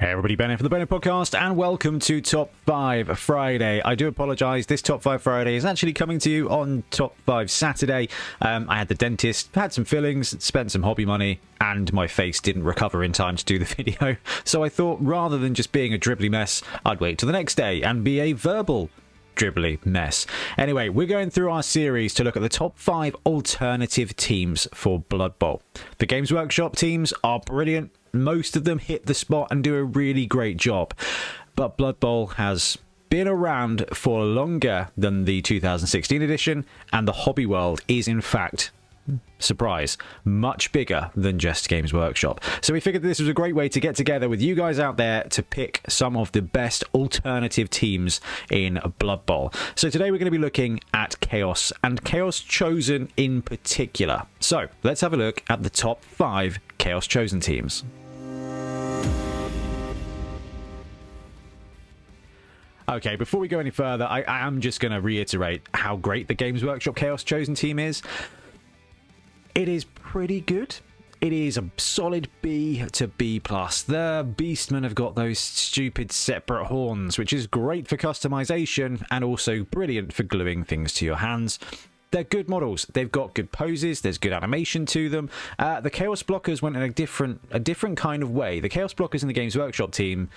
Hey everybody, Ben here from the Bonehead podcast, and welcome to Top 5 Friday. I do apologise, this Top 5 Friday is actually coming to you on Top 5 Saturday. I had the dentist, had some fillings, spent some hobby money, and my face didn't recover in time to do the video. So I thought, rather than just being a dribbly mess, I'd wait till the next day and be a verbal dribbly mess. Anyway, we're going through our series to look at the top 5 alternative teams for Blood Bowl. The Games Workshop teams are brilliant. Most of them hit the spot and do a really great job. But Blood Bowl has been around for longer than the 2016 edition, and the hobby world is, in fact, surprise, much bigger than just Games Workshop. So we figured this was a great way to get together with you guys out there to pick some of the best alternative teams in Blood Bowl. So today we're going to be looking at Chaos, and Chaos Chosen in particular. So let's have a look at the top 5 Chaos Chosen teams. Okay, before we go any further, I am just going to reiterate how great the Games Workshop Chaos Chosen team is. It is pretty good. It is a solid B to B+. The Beastmen have got those stupid separate horns, which is great for customization and also brilliant for gluing things to your hands. They're good models. They've got good poses. There's good animation to them. The Chaos Blockers went in a different kind of way. The Chaos Blockers in the Games Workshop team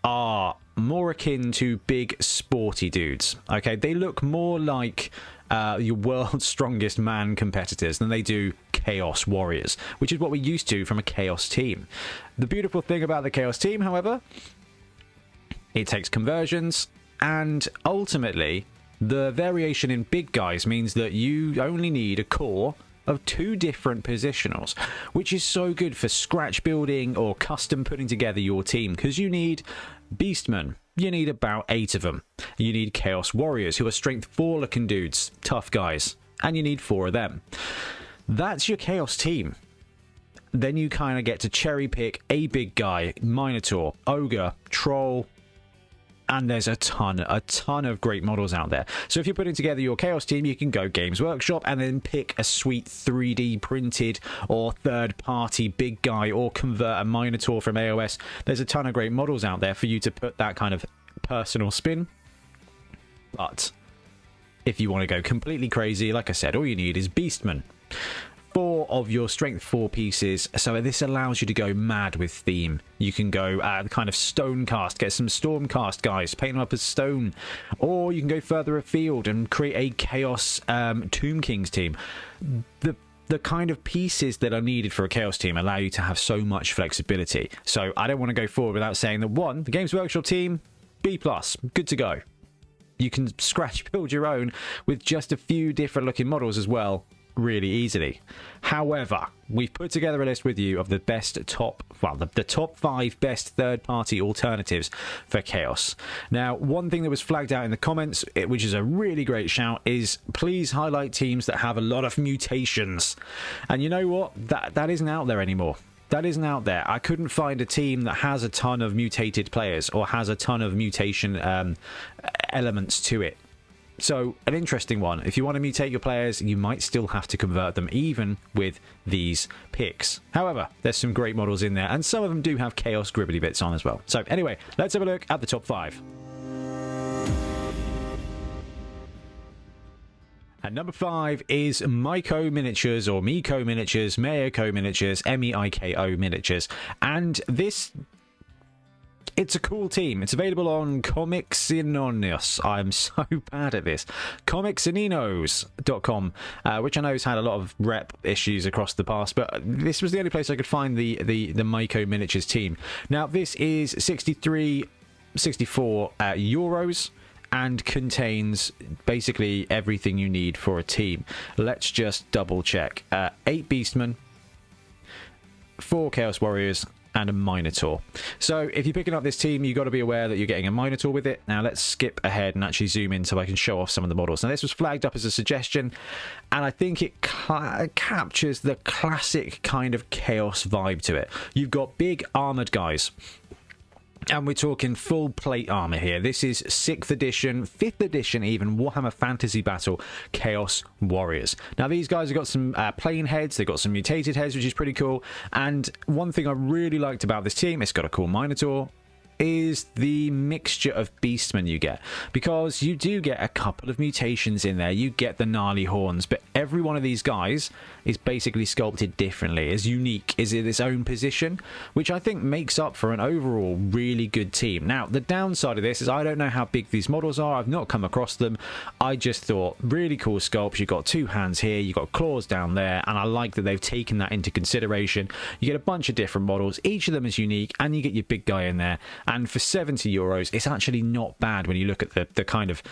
are more akin to big sporty dudes. Okay, they look more like your world's strongest man competitors than they do Chaos Warriors, which is what we're used to from a Chaos team. The beautiful thing about the Chaos team, however, it takes conversions, and ultimately the variation in big guys means that you only need a core of 2 different positionals, which is so good for scratch building or custom putting together your team, because you need Beastmen. You need about 8 of them. You need Chaos Warriors, who are strength 4 looking dudes, tough guys, and you need 4 of them. That's your Chaos team. Then you kind of get to cherry pick a big guy, Minotaur, Ogre, Troll, and there's a ton of great models out there. So if you're putting together your Chaos team, you can go Games Workshop and then pick a sweet 3D printed or third-party big guy, or convert a Minotaur from AOS. There's a ton of great models out there for you to put that kind of personal spin. But if you want to go completely crazy, like I said, all you need is Beastmen. 4 of your strength 4 pieces, so this allows you to go mad with theme. You can go kind of stone cast, get some storm cast guys, paint them up as stone, or you can go further afield and create a Chaos Tomb Kings team. The kind of pieces that are needed for a Chaos team allow you to have so much flexibility. So I don't want to go forward without saying that, 1, the Games Workshop team, B+, good to go. You can scratch build your own with just a few different looking models as well, really easily. However, we've put together a list with you of the top 5 best third-party alternatives for Chaos. Now, one thing that was flagged out in the comments, which is a really great shout, is please highlight teams that have a lot of mutations. And you know what? That isn't out there anymore. That isn't out there. I couldn't find a team that has a ton of mutated players or has a ton of mutation elements to it. So, an interesting one. If you want to mutate your players, you might still have to convert them, even with these picks. However, there's some great models in there, and some of them do have Chaos Gribbly bits on as well. So, anyway, let's have a look at the top 5. At number 5 is Mako Miniatures, or Mako Miniatures, Mako Miniatures, Meiko Miniatures. And this... it's a cool team. It's available on Comixininos. I'm so bad at this. Comixininos.com, which I know has had a lot of rep issues across the past, but this was the only place I could find the Mako Miniatures team. Now, this is 64 euros and contains basically everything you need for a team. Let's just double check. 8 Beastmen, 4 Chaos Warriors, and a Minotaur. So if you're picking up this team, you've got to be aware that you're getting a Minotaur with it. Now let's skip ahead and actually zoom in so I can show off some of the models. Now this was flagged up as a suggestion, and I think it captures the classic kind of Chaos vibe to it. You've got big armored guys. And we're talking full plate armor here. This is 6th edition, 5th edition even, Warhammer Fantasy Battle Chaos Warriors. Now, these guys have got some plain heads. They've got some mutated heads, which is pretty cool. And one thing I really liked about this team, it's got a cool Minotaur. is the mixture of beastmen you get, because you do get a couple of mutations in there. You get the gnarly horns, but every one of these guys is basically sculpted differently, is unique, is in its own position, which I think makes up for an overall really good team. Now, the downside of this is I don't know how big these models are. I've not come across them. I just thought really cool sculpts. You've got 2 hands here, you've got claws down there, and I like that they've taken that into consideration. You get a bunch of different models, each of them is unique, and you get your big guy in there. And for €70, it's actually not bad when you look at the kind of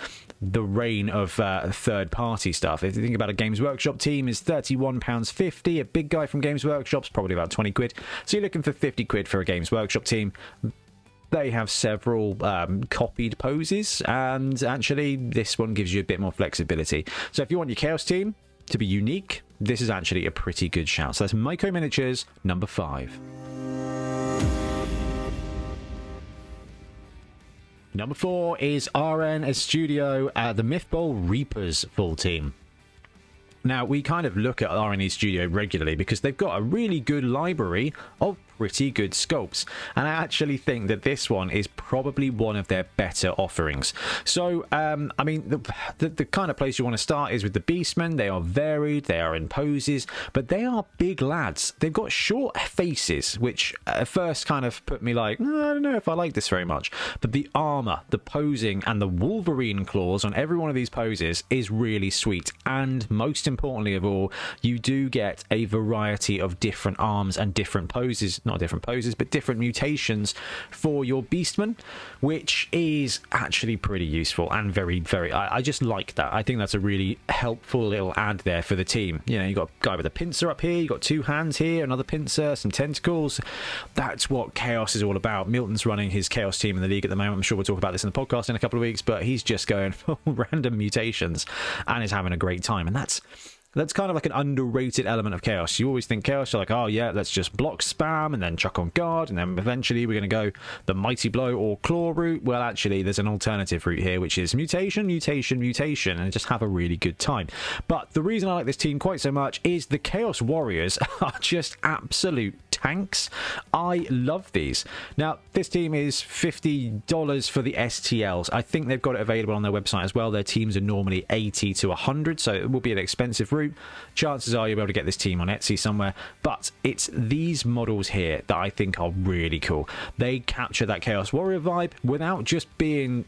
the reign of third-party stuff. If you think about a Games Workshop team, is £31.50. A big guy from Games Workshop's probably about 20 quid. So you're looking for 50 quid for a Games Workshop team. They have several copied poses, and actually this one gives you a bit more flexibility. So if you want your Chaos team to be unique, this is actually a pretty good shout. So that's Mako Miniatures, number 5. Number 4 is RNA Studio, the Mythball Reapers full team. Now, we kind of look at RNA Studio regularly because they've got a really good library of pretty good sculpts, and I actually think that this one is probably one of their better offerings. So I mean, the kind of place you want to start is with the Beastmen. They are varied, they are in poses, but they are big lads. They've got short faces, which at first kind of put me like, I don't know if I like this very much, but the armor, the posing, and the Wolverine claws on every one of these poses is really sweet. And most importantly of all, you do get a variety of different arms and different poses, not different poses, but different mutations for your Beastmen, which is actually pretty useful and very, I just like that. I think that's a really helpful little add there for the team. You know, you got a guy with a pincer up here, you got 2 hands here, another pincer, some tentacles. That's what Chaos is all about. Milton's running his Chaos team in the league at the moment. I'm sure we'll talk about this in the podcast in a couple of weeks, but he's just going for random mutations and is having a great time. And that's kind of like an underrated element of Chaos. You always think Chaos, you're like, oh yeah, let's just block spam and then chuck on guard, and then eventually we're going to go the Mighty Blow or Claw route. Well, actually, there's an alternative route here, which is mutation, and just have a really good time. But the reason I like this team quite so much is the Chaos Warriors are just absolute tanks. I love these. Now, this team is $50 for the STLs. I think they've got it available on their website as well. Their teams are normally 80 to 100, so it will be an expensive route. Chances are you'll be able to get this team on Etsy somewhere, but it's these models here that I think are really cool. They capture that Chaos Warrior vibe without just being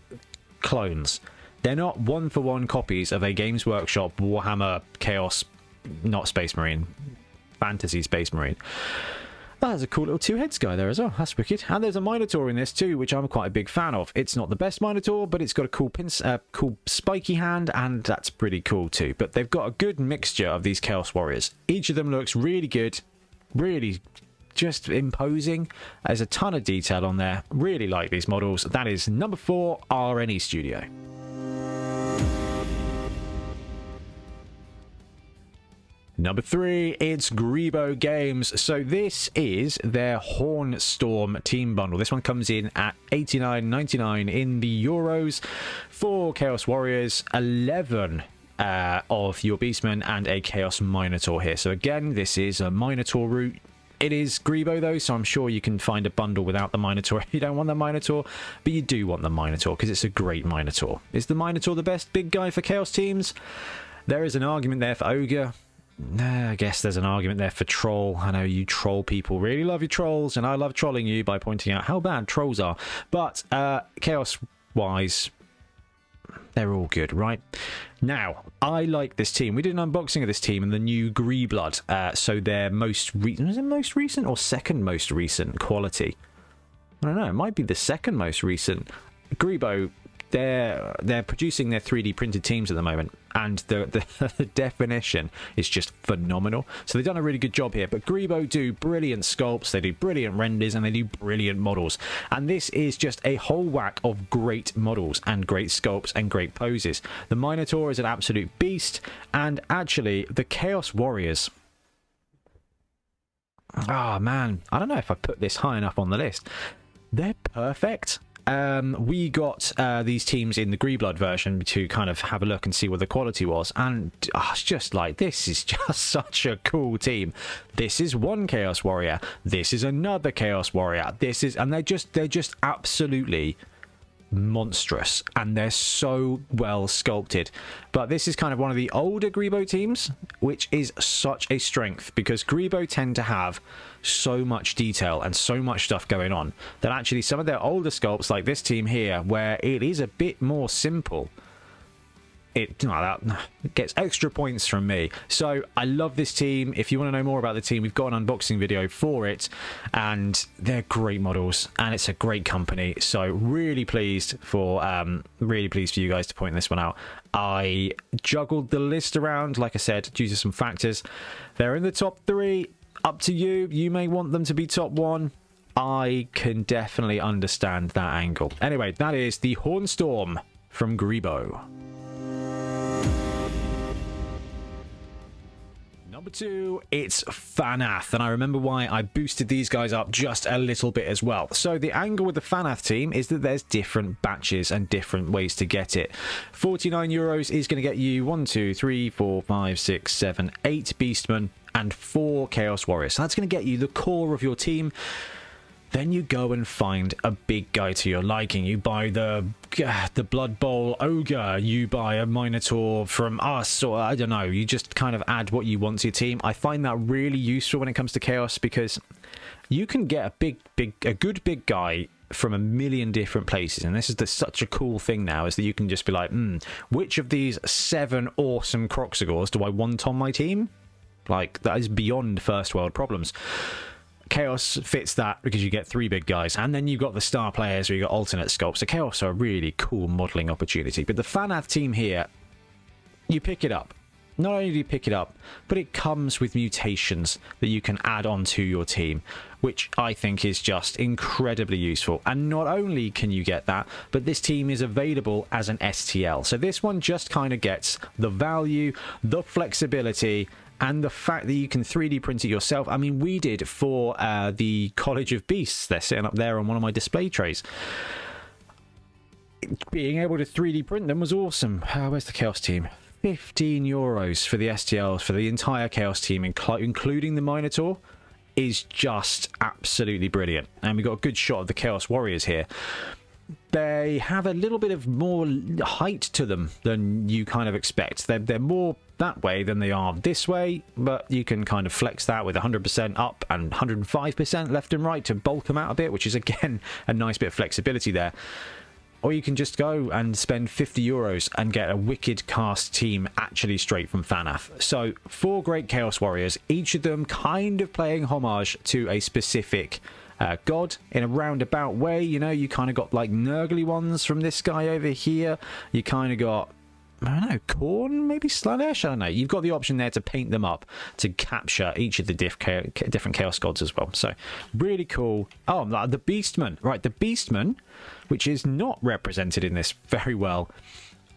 clones. They're not one-for-one copies of a Games Workshop Warhammer Chaos, not Space Marine, Fantasy Space Marine. Oh, there's a cool little 2-heads guy there as well. That's wicked. And there's a Minotaur in this too, which I'm quite a big fan of. It's not the best Minotaur, but it's got a cool cool spiky hand, and that's pretty cool too. But they've got a good mixture of these Chaos Warriors. Each of them looks really good, really just imposing. There's a ton of detail on there. Really like these models. That is number 4, RNA Studio. Number 3, it's Grebo Games. So this is their Hornstorm team bundle. This one comes in at $89.99 in the Euros for Chaos Warriors, 11 of your Beastmen, and a Chaos Minotaur here. So again, this is a Minotaur route. It is Grebo though, so I'm sure you can find a bundle without the Minotaur if you don't want the Minotaur, but you do want the Minotaur because it's a great Minotaur. Is the Minotaur the best big guy for Chaos teams? There is an argument there for Ogre. I guess there's an argument there for Troll. I know you troll people really love your trolls, and I love trolling you by pointing out how bad trolls are. But Chaos-wise, they're all good, right? Now, I like this team. We did an unboxing of this team and the new Greeblood. So their most recent or second most recent quality? I don't know. It might be the second most recent. Grebo, they're producing their 3D printed teams at the moment, and the definition is just phenomenal. So they've done a really good job here. But Grebo do brilliant sculpts, they do brilliant renders, and they do brilliant models. And this is just a whole whack of great models and great sculpts and great poses. The Minotaur is an absolute beast, and actually the Chaos Warriors, oh man, I don't know if I put this high enough on the list. They're perfect. we got these teams in the Greeblood version to kind of have a look and see what the quality was, and it's just like, this is just such a cool team. This is one Chaos Warrior, this is another Chaos Warrior, this is, and they're just absolutely monstrous, and they're so well sculpted. But this is kind of one of the older Grebo teams, which is such a strength, because Grebo tend to have so much detail and so much stuff going on that actually some of their older sculpts, like this team here, where it is a bit more simple, it gets extra points from me. So I love this team. If you want to know more about the team, we've got an unboxing video for it, and they're great models, and it's a great company. So really pleased for you guys to point this one out. I juggled the list around, like I said, due to some factors. They're in the top 3. Up to you. You may want them to be top 1. I can definitely understand that angle. Anyway, that is the Hornstorm from Grebo. Number 2, it's Fanath, and I remember why I boosted these guys up just a little bit as well. So the angle with the Fanath team is that there's different batches and different ways to get it. €49 is going to get you 1, 2, 3, 4, 5, 6, 7, 8 Beastmen and 4 Chaos Warriors. So that's going to get you the core of your team. Then you go and find a big guy to your liking. You buy the Blood Bowl Ogre, you buy a Minotaur from us, or I don't know, you just kind of add what you want to your team. I find that really useful when it comes to Chaos, because you can get a good big guy from a million different places, and this is such a cool thing now, is that you can just be like, which of these 7 awesome Croxagors do I want on my team? Like, that is beyond first world problems. Chaos fits that because you get 3 big guys, and then you've got the star players where you got alternate sculpts. So Chaos are a really cool modeling opportunity. But the Fanath team here, you pick it up. Not only do you pick it up, but it comes with mutations that you can add on to your team, which I think is just incredibly useful. And not only can you get that, but this team is available as an STL. So this one just kind of gets the value, the flexibility, and the fact that you can 3D print it yourself. I mean, we did for the College of Beasts. They're sitting up there on one of my display trays. Being able to 3D print them was awesome. Where's the Chaos team? €15 for the STLs for the entire Chaos team, including the Minotaur, is just absolutely brilliant. And we got a good shot of the Chaos Warriors here. They have a little bit of more height to them than you kind of expect. They're more that way than they are this way, but you can kind of flex that with 100% up and 105% left and right to bulk them out a bit, which is again a nice bit of flexibility there. Or you can just go and spend €50 and get a wicked cast team actually straight from Fanath. So 4 great Chaos Warriors, each of them kind of playing homage to a specific god in a roundabout way. You know, you kind of got like Nurgly ones from this guy over here. You kind of got, I don't know, Corn, maybe Slaanesh, I don't know. You've got the option there to paint them up to capture each of the different Chaos Gods as well. So, really cool. Oh, the Beastmen. Right, the Beastmen, which is not represented in this very well,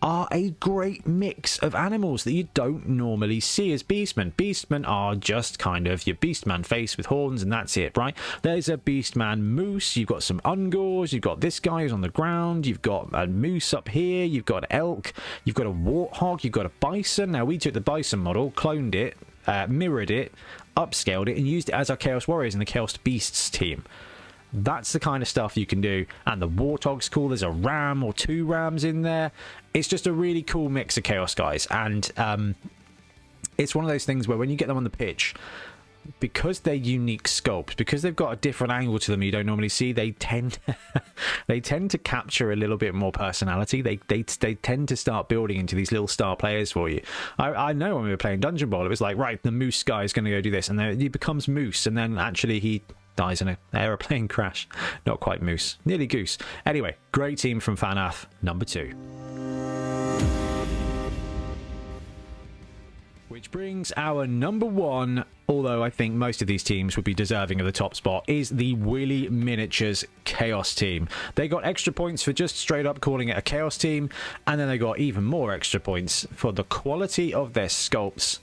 are a great mix of animals that you don't normally see as Beastmen. Beastmen are just kind of your Beastman face with horns, and that's it, right? There's a Beastman moose, you've got some Ungors, you've got this guy who's on the ground, you've got a moose up here, you've got an elk, you've got a warthog, you've got a bison. Now, we took the bison model, cloned it, mirrored it, upscaled it, and used it as our Chaos Warriors in the Chaos Beasts team. That's the kind of stuff you can do. And the Warthog's cool. There's a ram or 2 rams in there. It's just a really cool mix of Chaos guys. And it's one of those things where when you get them on the pitch, because they're unique sculpts, because they've got a different angle to them you don't normally see, they tend to capture a little bit more personality. They tend to start building into these little star players for you. I know when we were playing Dungeon Bowl, it was like, right, the moose guy is going to go do this, and then he becomes moose, and then actually he dies in an aeroplane crash. Not quite moose, nearly goose. Anyway, great team from Fanath, number 2. Which brings our number 1, although I think most of these teams would be deserving of the top spot, is the Willy Miniatures Chaos team. They got extra points for just straight up calling it a Chaos team, and then they got even more extra points for the quality of their sculpts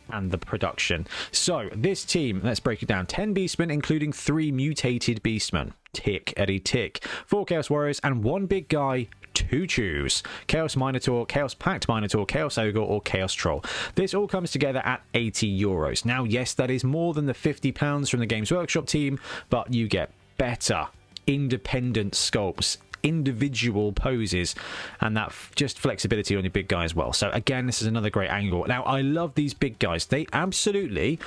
and the production. So this team, let's break it down. 10 Beastmen, including 3 mutated Beastmen. tick, Eddie, tick. 4 Chaos Warriors and 1 big guy to choose. Chaos Minotaur, Chaos Pact Minotaur, Chaos Ogre, or Chaos Troll. This all comes together at €80. Now, yes, that is more than the £50 from the Games Workshop team, but you get better independent sculpts, individual poses, and that just flexibility on your big guy as well. So again, this is another great angle. Now, I love these big guys. They absolutely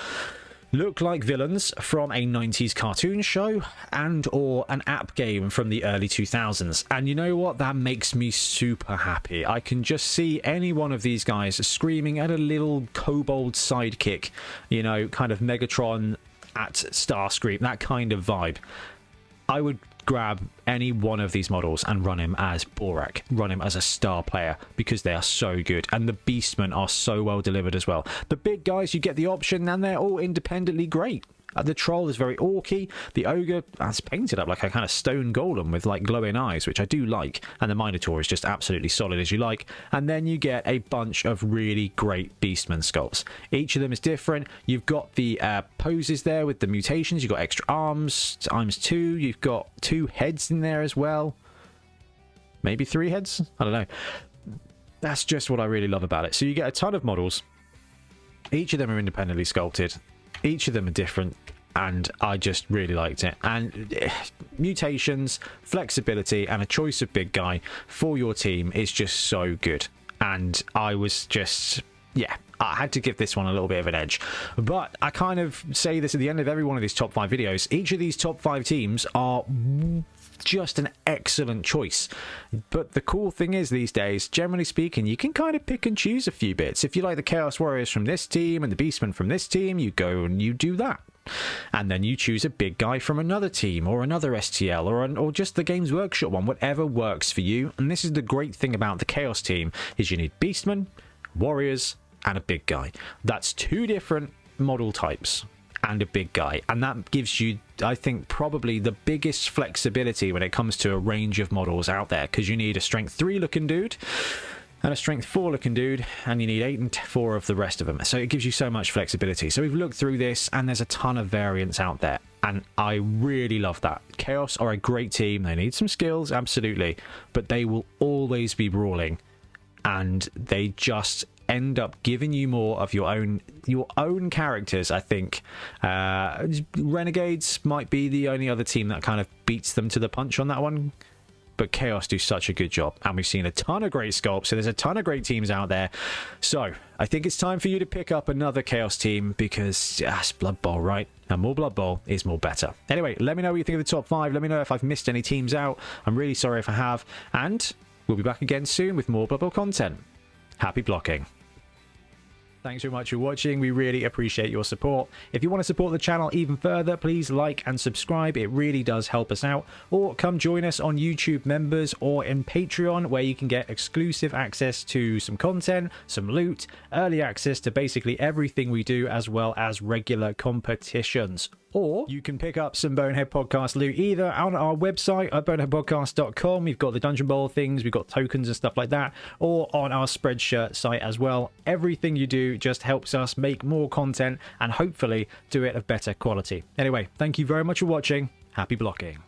look like villains from a 90s cartoon show and or an app game from the early 2000s. And you know what? That makes me super happy. I can just see any one of these guys screaming at a little kobold sidekick, you know, kind of Megatron at Starscream, that kind of vibe. I would grab any one of these models and run him as Borak, run him as a star player, because they are so good, and the Beastmen are so well delivered as well. The big guys, you get the option, and they're all independently great. The Troll is very orky. The Ogre is painted up like a kind of stone golem with like glowing eyes, which I do like. And the Minotaur is just absolutely solid as you like. And then you get a bunch of really great Beastman sculpts. Each of them is different. You've got the poses there with the mutations. You've got extra arms, times 2. You've got 2 heads in there as well. Maybe 3 heads? I don't know. That's just what I really love about it. So you get a ton of models. Each of them are independently sculpted. Each of them are different, and I just really liked it. And mutations, flexibility, and a choice of big guy for your team is just so good. And I was just, yeah, I had to give this one a little bit of an edge. But I kind of say this at the end of every one of these top 5 videos. Each of these top 5 teams are just an excellent choice. But the cool thing is, these days, generally speaking, you can kind of pick and choose a few bits. If you like the Chaos Warriors from this team and the Beastmen from this team, you go and you do that. And then you choose a big guy from another team, or another STL, or just the Games Workshop one, whatever works for you. And this is the great thing about the Chaos team, is you need Beastmen, Warriors, and a big guy. That's 2 different model types and a big guy, and that gives you, I think, probably the biggest flexibility when it comes to a range of models out there, because you need a strength 3 looking dude and a strength 4 looking dude, and you need 8 and 4 of the rest of them. So it gives you so much flexibility. So we've looked through this, and there's a ton of variants out there, and I really love that. Chaos are a great team. They need some skills, absolutely, but they will always be brawling, and they just end up giving you more of your own characters. I think Renegades might be the only other team that kind of beats them to the punch on that one, but Chaos do such a good job, and we've seen a ton of great sculpts, so there's a ton of great teams out there. So I think it's time for you to pick up another Chaos team, because it's Blood Bowl, right? And more Blood Bowl is more better. Anyway, let me know what you think of the top 5. Let me know if I've missed any teams out. I'm really sorry if I have, and we'll be back again soon with more Blood Bowl content. Happy blocking. Thanks very much for watching. We really appreciate your support. If you want to support the channel even further, please like and subscribe. It really does help us out. Or come join us on YouTube Members or in Patreon, where you can get exclusive access to some content, some loot, early access to basically everything we do, as well as regular competitions. Or you can pick up some Bonehead Podcast loot either on our website at boneheadpodcast.com. We've got the Dungeon Bowl things, we've got tokens and stuff like that, or on our Spreadshirt site as well. Everything you do just helps us make more content and hopefully do it of better quality. Anyway, thank you very much for watching. Happy blocking.